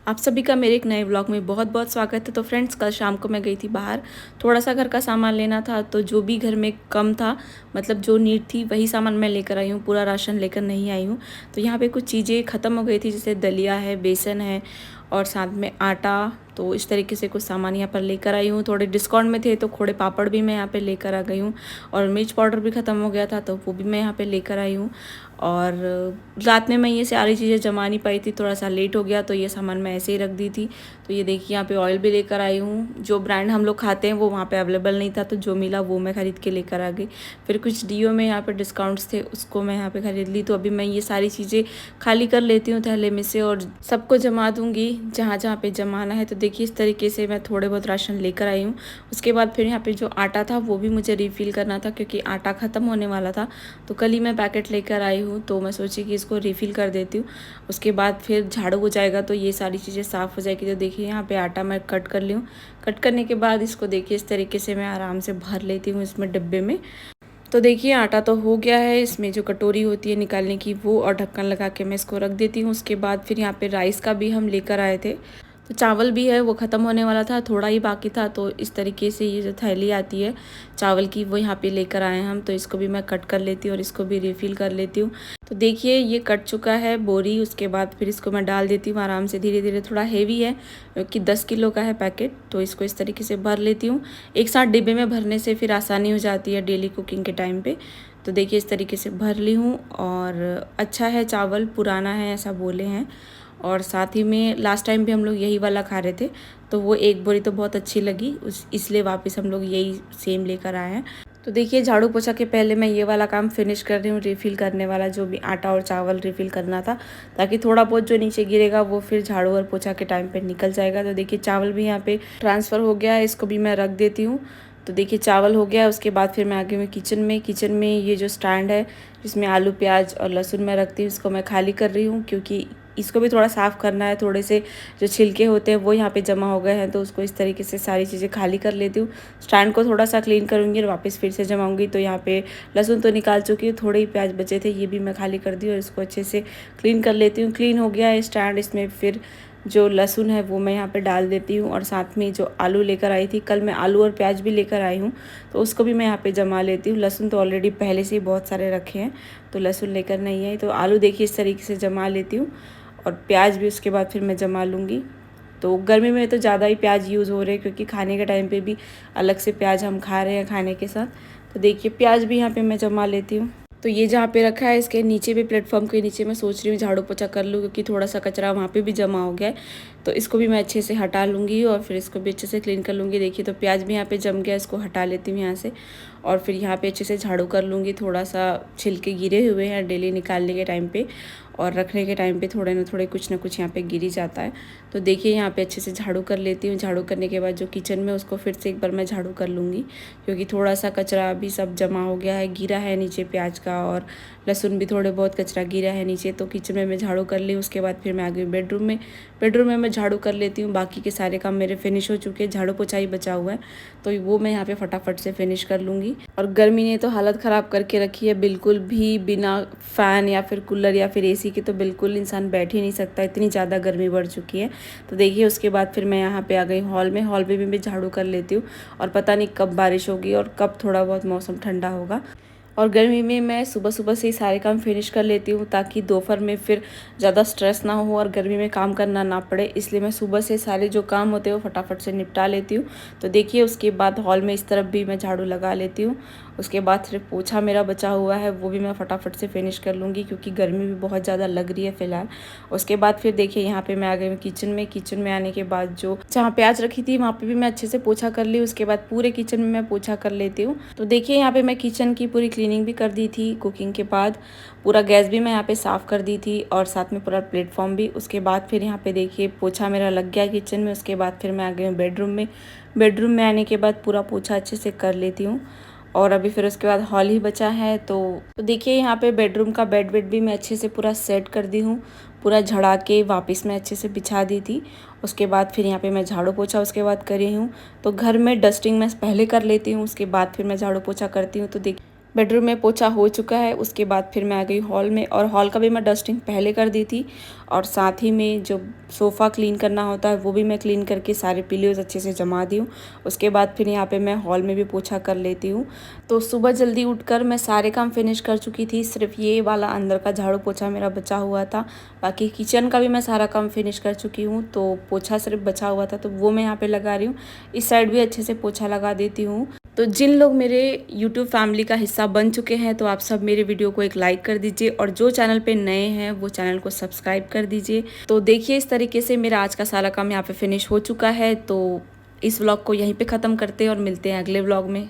आप सभी का मेरे एक नए व्लॉग में बहुत बहुत स्वागत है। तो फ्रेंड्स, कल शाम को मैं गई थी बाहर, थोड़ा सा घर का सामान लेना था। तो जो भी घर में कम था, मतलब जो नीड थी वही सामान मैं लेकर आई हूँ, पूरा राशन लेकर नहीं आई हूँ। तो यहाँ पे कुछ चीज़ें ख़त्म हो गई थी, जैसे दलिया है, बेसन है और साथ में आटा। तो इस तरीके से कुछ सामान यहाँ पर लेकर आई हूँ। थोड़े डिस्काउंट में थे तो थोड़े पापड़ भी मैं यहाँ पे लेकर आ गई हूँ। और मिर्च पाउडर भी ख़त्म हो गया था तो वो भी मैं यहाँ पे लेकर आई हूँ। और रात में मैं ये सारी चीज़ें जमा नहीं पाई थी, थोड़ा सा लेट हो गया तो ये सामान मैं ऐसे ही रख दी थी। तो ये देखिए, यहाँ पे ऑयल भी लेकर आई हूँ। जो ब्रांड हम लोग खाते हैं वो वहाँ पे अवेलेबल नहीं था, तो जो मिला वो मैं ख़रीद के लेकर आ गई। फिर कुछ डीओ में यहाँ पे डिस्काउंट्स थे, उसको मैं यहाँ पे ख़रीद ली। तो अभी मैं ये सारी चीज़ें खाली कर लेती हूँ थैले में से और सबको जमा दूँगी जहाँ जहाँ पे जमाना है। तो देखिए, इस तरीके से मैं थोड़े बहुत राशन लेकर आई हूँ। उसके बाद फिर यहाँ पे जो आटा था वो भी मुझे रिफ़िल करना था, क्योंकि आटा ख़त्म होने वाला था। तो कल ही मैं पैकेट लेकर आई हूँ, तो मैं सोची कि इसको रिफ़िल कर देती हूँ। उसके बाद फिर झाड़ू हो जाएगा तो ये सारी चीज़ें साफ़ हो जाएगी। तो देखिए, यहाँ पे आटा मैं कट कर ली हूँ। कट करने के बाद इसको देखिए इस तरीके से मैं आराम से भर लेती हूँ इसमें डिब्बे में। तो देखिए, आटा तो हो गया है। इसमें जो कटोरी होती है निकालने की वो और ढक्कन लगा के मैं इसको रख देती हूँ। उसके बाद फिर यहाँ पे राइस का भी हम लेकर आए थे, तो चावल भी है वो ख़त्म होने वाला था, थोड़ा ही बाकी था। तो इस तरीके से ये जो थैली आती है चावल की वो यहाँ पे लेकर आए हैं हम। तो इसको भी मैं कट कर लेती हूँ और इसको भी रिफ़िल कर लेती हूँ। तो देखिए, ये कट चुका है बोरी। उसके बाद फिर इसको मैं डाल देती हूँ आराम से, धीरे धीरे। थोड़ा हेवी है क्योंकि 10 किलो का है पैकेट। तो इसको इस तरीके से भर लेती हूँ। एक साथ डिब्बे में भरने से फिर आसानी हो जाती है डेली कुकिंग के टाइम पे। तो देखिए, इस तरीके से भर ली हूँ। और अच्छा है, चावल पुराना है ऐसा बोले हैं। और साथ ही में लास्ट टाइम भी हम लोग यही वाला खा रहे थे, तो वो एक बोरी तो बहुत अच्छी लगी, इसलिए वापस हम लोग यही सेम लेकर आए हैं। तो देखिए, झाड़ू पोछा के पहले मैं ये वाला काम फिनिश कर रही हूँ, रिफ़िल करने वाला, जो भी आटा और चावल रिफ़िल करना था, ताकि थोड़ा बहुत जो नीचे गिरेगा वो फिर झाड़ू और पोछा के टाइम पे निकल जाएगा। तो देखिए, चावल भी यहाँ पे ट्रांसफ़र हो गया है, इसको भी मैं रख देती हूँ। तो देखिए, चावल हो गया। उसके बाद फिर मैं आ गई हूँ किचन में। किचन में ये जो स्टैंड है जिसमें आलू, प्याज और लहसुन मैं रखती हूँ, इसको मैं खाली कर रही हूँ, क्योंकि इसको भी थोड़ा साफ़ करना है। थोड़े से जो छिलके होते हैं वो यहाँ पे जमा हो गए हैं, तो उसको इस तरीके से सारी चीज़ें खाली कर लेती हूँ। स्टैंड को थोड़ा सा क्लीन करूँगी और वापस फिर से जमाऊँगी। तो यहाँ पे लहसुन तो निकाल चुकी हूँ, थोड़े ही प्याज बचे थे, ये भी मैं खाली कर दी और इसको अच्छे से क्लीन कर लेती हूँ। क्लीन हो गया है स्टैंड। इसमें फिर जो लहसुन है वो मैं यहाँ पे डाल देती हूँ, और साथ में जो आलू लेकर आई थी कल, मैं आलू और प्याज भी लेकर आई हूँ, तो उसको भी मैं यहाँ पे जमा लेती हूँ। लहसुन तो ऑलरेडी पहले से ही बहुत सारे रखे हैं, तो लहसुन लेकर नहीं आई। तो आलू देखिए इस तरीके से जमा लेती हूँ, और प्याज भी उसके बाद फिर मैं जमा लूँगी। तो गर्मी में तो ज़्यादा ही प्याज यूज़ हो रहे हैं, क्योंकि खाने के टाइम पे भी अलग से प्याज हम खा रहे हैं खाने के साथ। तो देखिए, प्याज भी यहाँ पे मैं जमा लेती हूँ। तो ये जहाँ पे रखा है इसके नीचे भी, प्लेटफॉर्म के नीचे, मैं सोच रही हूँ झाड़ू पोछा कर लूँ, क्योंकि थोड़ा सा कचरा वहाँ पे भी जमा हो गया है। तो इसको भी मैं अच्छे से हटा लूँगी और फिर इसको भी अच्छे से क्लीन कर लूँगी। देखिए, तो प्याज भी यहाँ पे जम गया, इसको हटा लेती हूँ यहाँ से, और फिर यहाँ पे अच्छे से झाड़ू कर लूँगी। थोड़ा सा छिलके गिरे हुए हैं डेली निकालने के टाइम पे, और रखने के टाइम पे थोड़े ना थोड़े कुछ ना कुछ यहाँ पे गिर ही जाता है। तो देखिए, यहाँ पे अच्छे से झाड़ू कर लेती हूँ। झाड़ू करने के बाद जो किचन में, उसको फिर से एक बार मैं झाड़ू कर लूँगी, क्योंकि थोड़ा सा कचरा भी सब जमा हो गया है, गिरा है नीचे प्याज का, और लहसुन भी थोड़े बहुत कचरा गिरा है नीचे। तो किचन में मैं झाड़ू कर ली। उसके बाद फिर मैं आ गई बेडरूम में। बेडरूम में मैं झाड़ू कर लेती हूँ। बाकी के सारे काम मेरे फिनिश हो चुके हैं, झाड़ू पोछा ही बचा हुआ है, तो वो मैं यहाँ पे फटाफट से फिनिश कर लूँगी। और गर्मी ने तो हालत ख़राब करके रखी है, बिल्कुल भी बिना फ़ैन या फिर कूलर या फिर एसी के तो बिल्कुल इंसान बैठ ही नहीं सकता, इतनी ज़्यादा गर्मी बढ़ चुकी है। तो देखिए, उसके बाद फिर मैं यहाँ पे आ गई हॉल में। हॉल में भी मैं झाड़ू कर लेती हूँ, और पता नहीं कब बारिश होगी और कब थोड़ा बहुत मौसम ठंडा होगा। और गर्मी में मैं सुबह सुबह से ही सारे काम फिनिश कर लेती हूँ, ताकि दोपहर में फिर ज़्यादा स्ट्रेस ना हो और गर्मी में काम करना ना पड़े, इसलिए मैं सुबह से सारे जो काम होते हैं वो फटाफट से निपटा लेती हूँ। तो देखिए, उसके बाद हॉल में इस तरफ भी मैं झाड़ू लगा लेती हूँ। उसके बाद सिर्फ पोछा मेरा बचा हुआ है, वो भी मैं फटाफट से फिनिश कर लूँगी, क्योंकि गर्मी भी बहुत ज़्यादा लग रही है फ़िलहाल। उसके बाद फिर देखिए, यहाँ पे मैं आ गई हूँ किचन में। किचन में आने के बाद जो जहाँ प्याज रखी थी वहाँ पे भी मैं अच्छे से पोछा कर ली। उसके बाद पूरे किचन में मैं पोछा कर लेती हूँ। तो देखिए, यहाँ पे मैं किचन की पूरी क्लीनिंग भी कर दी थी कुकिंग के बाद। पूरा गैस भी मैं यहाँ पे साफ़ कर दी थी, और साथ में पूरा प्लेटफॉर्म भी। उसके बाद फिर यहाँ पे देखिए, पोछा मेरा लग गया किचन में। उसके बाद फिर मैं आ गई हूँ बेडरूम में। बेडरूम में आने के बाद पूरा पोछा अच्छे से कर लेती हूँ, और अभी फिर उसके बाद हॉल ही बचा है। तो देखिए, यहाँ पे बेडरूम का बेड भी मैं अच्छे से पूरा सेट कर दी हूँ, पूरा झड़ा के वापस मैं अच्छे से बिछा दी थी। उसके बाद फिर यहाँ पे मैं झाड़ू पोछा उसके बाद करी हूँ। तो घर में डस्टिंग मैं पहले कर लेती हूँ, उसके बाद फिर मैं झाड़ू पोछा करती हूँ। तो देखिए, बेडरूम में पोछा हो चुका है। उसके बाद फिर मैं आ गई हॉल में, और हॉल का भी मैं डस्टिंग पहले कर दी थी, और साथ ही में जो सोफ़ा क्लीन करना होता है वो भी मैं क्लीन करके सारे पिलोज़ अच्छे से जमा दी हूँ। उसके बाद फिर यहाँ पे मैं हॉल में भी पोछा कर लेती हूँ। तो सुबह जल्दी उठकर मैं सारे काम फिनिश कर चुकी थी, सिर्फ ये वाला अंदर का झाड़ू पोछा मेरा बचा हुआ था। बाकी किचन का भी मैं सारा काम फिनिश कर चुकी हूँ, तो पोछा सिर्फ बचा हुआ था तो वो मैं यहाँ पे लगा रही हूँ। इस साइड भी अच्छे से पोछा लगा देती हूँ। तो जिन लोग मेरे यूट्यूब फैमिली का हिस्सा बन चुके हैं तो आप सब मेरे वीडियो को एक लाइक कर दीजिए, और जो चैनल पे नए हैं वो चैनल को सब्सक्राइब कर दीजिए। तो देखिए इस तरीके से मेरा आज का सारा काम यहाँ पे फिनिश हो चुका है। तो इस व्लॉग को यहीं पे ख़त्म करते हैं और मिलते हैं अगले व्लॉग में।